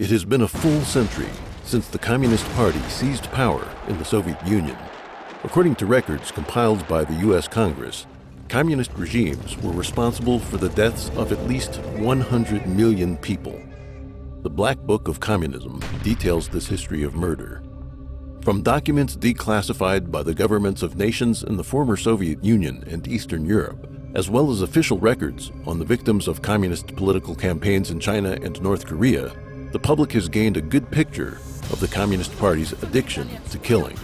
It has been a full century since the Communist Party seized power in the Soviet Union. According to records compiled by the U.S. Congress, communist regimes were responsible for the deaths of at least 100 million people. The Black Book of Communism details this history of murder. From documents declassified by the governments of nations in the former Soviet Union and Eastern Europe, as well as official records on the victims of communist political campaigns in China and North Korea, the public has gained a good picture of the Communist Party's addiction to killing.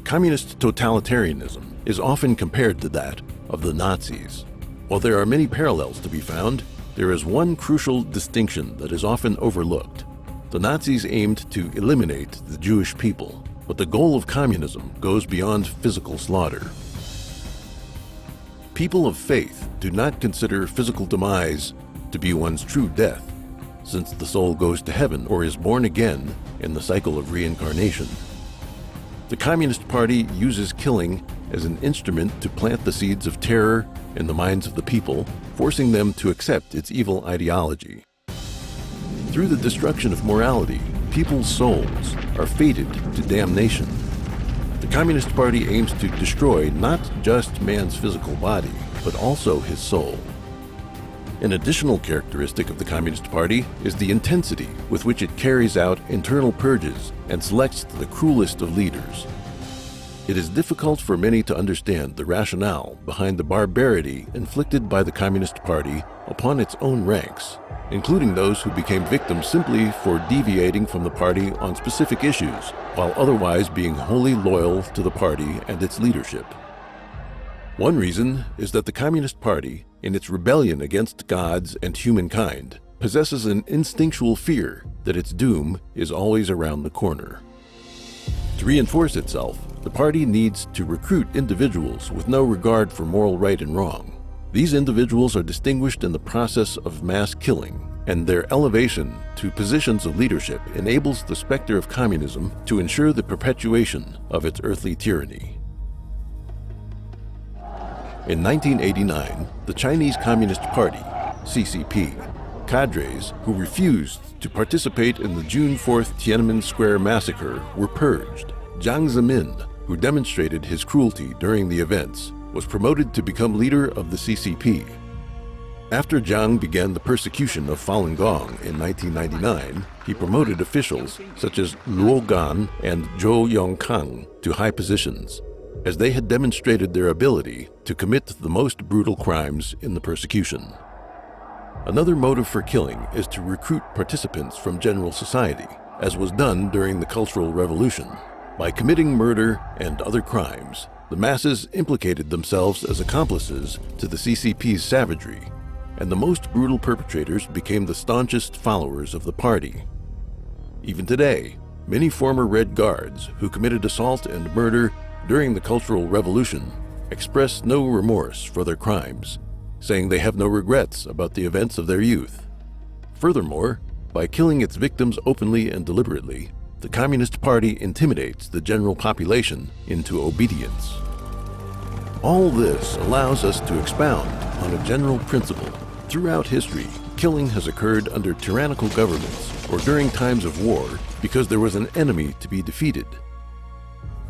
Communist totalitarianism is often compared to that of the Nazis. While there are many parallels to be found, there is one crucial distinction that is often overlooked. The Nazis aimed to eliminate the Jewish people, but the goal of communism goes beyond physical slaughter. People of faith do not consider physical demise to be one's true death, since the soul goes to heaven or is born again in the cycle of reincarnation. The Communist Party uses killing as an instrument to plant the seeds of terror in the minds of the people, forcing them to accept its evil ideology. Through the destruction of morality, people's souls are fated to damnation. The Communist Party aims to destroy not just man's physical body, but also his soul. An additional characteristic of the Communist Party is the intensity with which it carries out internal purges and selects the cruelest of leaders. It is difficult for many to understand the rationale behind the barbarity inflicted by the Communist Party upon its own ranks, including those who became victims simply for deviating from the party on specific issues, while otherwise being wholly loyal to the party and its leadership. One reason is that the Communist Party, in its rebellion against gods and humankind, possesses an instinctual fear that its doom is always around the corner. To reinforce itself, the party needs to recruit individuals with no regard for moral right and wrong. These individuals are distinguished in the process of mass killing, and their elevation to positions of leadership enables the Specter of Communism to ensure the perpetuation of its earthly tyranny. In 1989, the Chinese Communist Party, CCP, cadres who refused to participate in the June 4th Tiananmen Square massacre were purged. Jiang Zemin, who demonstrated his cruelty during the events, was promoted to become leader of the CCP. After Jiang began the persecution of Falun Gong in 1999, he promoted officials such as Luo Gan and Zhou Yongkang to high positions, as they had demonstrated their ability to commit the most brutal crimes in the persecution. Another motive for killing is to recruit participants from general society, as was done during the Cultural Revolution. By committing murder and other crimes, the masses implicated themselves as accomplices to the CCP's savagery, and the most brutal perpetrators became the staunchest followers of the party. Even today, many former Red Guards who committed assault and murder during the Cultural Revolution express no remorse for their crimes, saying they have no regrets about the events of their youth. Furthermore, by killing its victims openly and deliberately, the Communist Party intimidates the general population into obedience. All this allows us to expound on a general principle. Throughout history, killing has occurred under tyrannical governments or during times of war because there was an enemy to be defeated.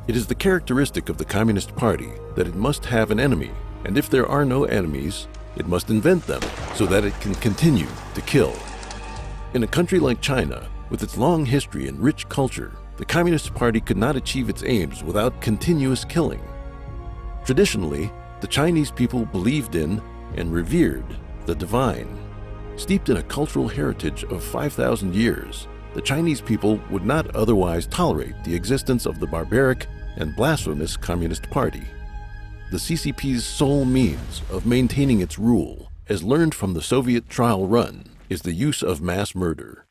It is the characteristic of the Communist Party that it must have an enemy, and if there are no enemies, it must invent them so that it can continue to kill. In a country like China, with its long history and rich culture, the Communist Party could not achieve its aims without continuous killing. Traditionally, the Chinese people believed in and revered the divine. Steeped in a cultural heritage of 5,000 years, the Chinese people would not otherwise tolerate the existence of the barbaric and blasphemous Communist Party. The CCP's sole means of maintaining its rule, as learned from the Soviet trial run, is the use of mass murder.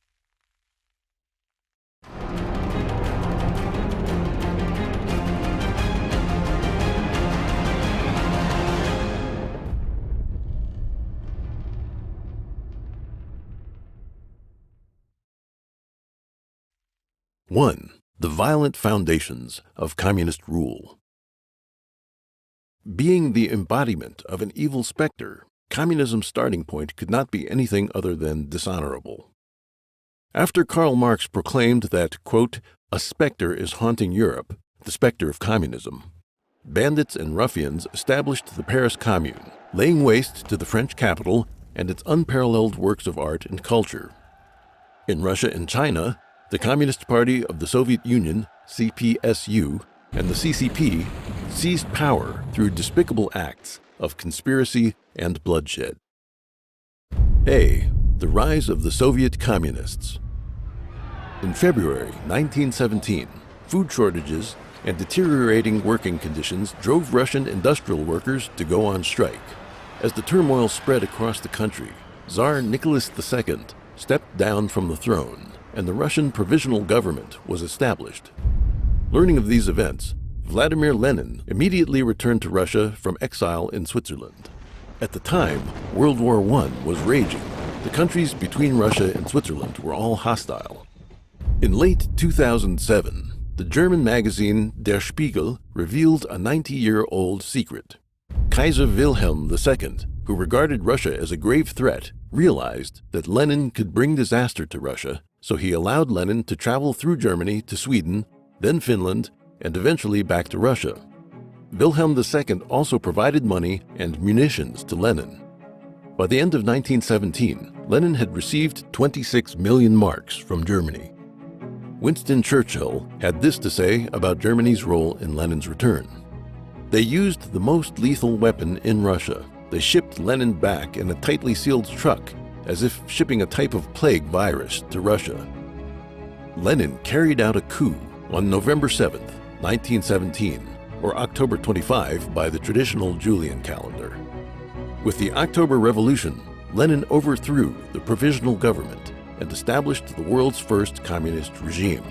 One, the violent foundations of communist rule. Being the embodiment of an evil specter, communism's starting point could not be anything other than dishonorable. After Karl Marx proclaimed that, quote, "a specter is haunting Europe, the specter of communism," bandits and ruffians established the Paris Commune, laying waste to the French capital and its unparalleled works of art and culture. In Russia and China, the Communist Party of the Soviet Union, CPSU, and the CCP seized power through despicable acts of conspiracy and bloodshed. A. The rise of the Soviet Communists. In February 1917, food shortages and deteriorating working conditions drove Russian industrial workers to go on strike. As the turmoil spread across the country, Tsar Nicholas II stepped down from the throne, and the Russian Provisional Government was established. Learning of these events, Vladimir Lenin immediately returned to Russia from exile in Switzerland. At the time, World War I was raging. The countries between Russia and Switzerland were all hostile. In late 2007, the German magazine Der Spiegel revealed a 90-year-old secret. Kaiser Wilhelm II, who regarded Russia as a grave threat, realized that Lenin could bring disaster to Russia, so he allowed Lenin to travel through Germany to Sweden, then Finland, and eventually back to Russia. Wilhelm II also provided money and munitions to Lenin. By the end of 1917, Lenin had received 26 million marks from Germany. Winston Churchill had this to say about Germany's role in Lenin's return. They used the most lethal weapon in Russia. They shipped Lenin back in a tightly sealed truck, as if shipping a type of plague virus to Russia. Lenin carried out a coup on November 7, 1917, or October 25 by the traditional Julian calendar. With the October Revolution, Lenin overthrew the provisional government and established the world's first communist regime.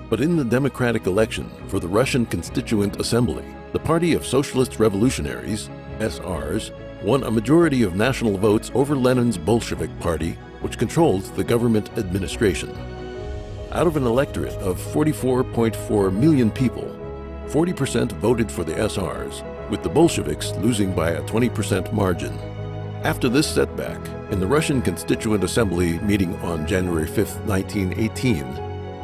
But in the democratic election for the Russian Constituent Assembly, the Party of Socialist Revolutionaries, SRs, won a majority of national votes over Lenin's Bolshevik Party, which controlled the government administration. Out of an electorate of 44.4 million people, 40% voted for the SRs, with the Bolsheviks losing by a 20% margin. After this setback, in the Russian Constituent Assembly meeting on January 5, 1918,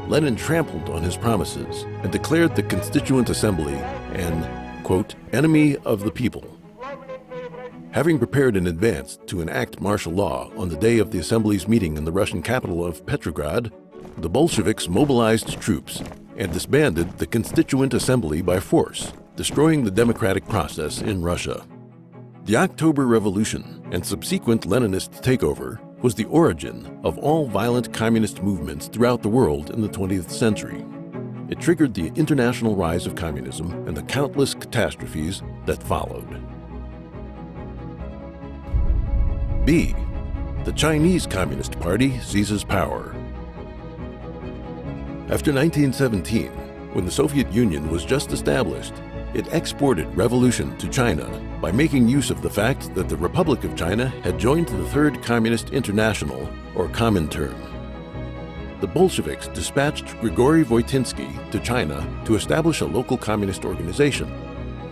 Lenin trampled on his promises and declared the Constituent Assembly an, quote, enemy of the people. Having prepared in advance to enact martial law on the day of the Assembly's meeting in the Russian capital of Petrograd, the Bolsheviks mobilized troops and disbanded the Constituent Assembly by force, destroying the democratic process in Russia. The October Revolution and subsequent Leninist takeover was the origin of all violent communist movements throughout the world in the 20th century. It triggered the international rise of communism and the countless catastrophes that followed. B. The Chinese Communist Party seizes power. After 1917, when the Soviet Union was just established, it exported revolution to China by making use of the fact that the Republic of China had joined the Third Communist International, or Comintern. The Bolsheviks dispatched Grigory Voitinsky to China to establish a local communist organization.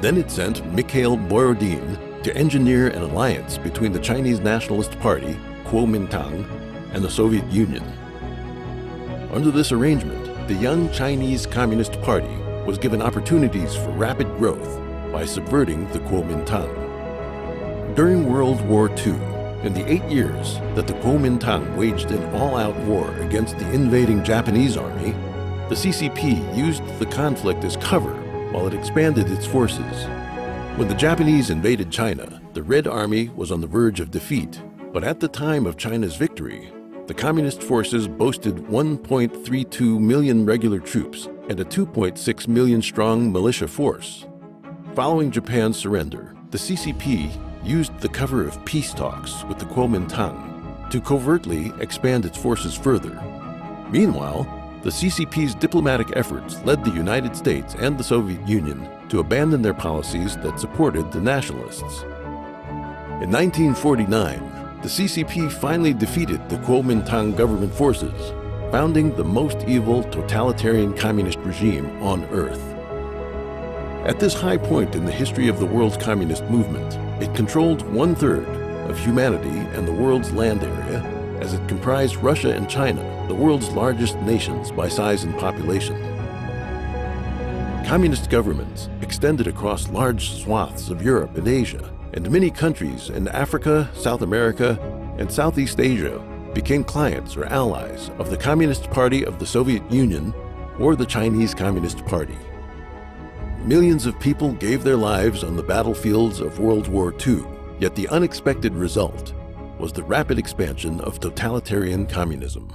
Then it sent Mikhail Borodin to engineer an alliance between the Chinese Nationalist Party, Kuomintang, and the Soviet Union. Under this arrangement, the young Chinese Communist Party was given opportunities for rapid growth by subverting the Kuomintang. During World War II, in the 8 years that the Kuomintang waged an all-out war against the invading Japanese army, the CCP used the conflict as cover while it expanded its forces. When the Japanese invaded China, the Red Army was on the verge of defeat, but at the time of China's victory, the communist forces boasted 1.32 million regular troops and a 2.6 million strong militia force. Following Japan's surrender, the CCP used the cover of peace talks with the Kuomintang to covertly expand its forces further. Meanwhile, the CCP's diplomatic efforts led the United States and the Soviet Union to abandon their policies that supported the nationalists. In 1949, the CCP finally defeated the Kuomintang government forces, founding the most evil totalitarian communist regime on Earth. At this high point in the history of the world's communist movement, it controlled 1/3 of humanity and the world's land area, as it comprised Russia and China, the world's largest nations by size and population. Communist governments extended across large swaths of Europe and Asia, and many countries in Africa, South America, and Southeast Asia became clients or allies of the Communist Party of the Soviet Union or the Chinese Communist Party. Millions of people gave their lives on the battlefields of World War II, yet the unexpected result was the rapid expansion of totalitarian communism.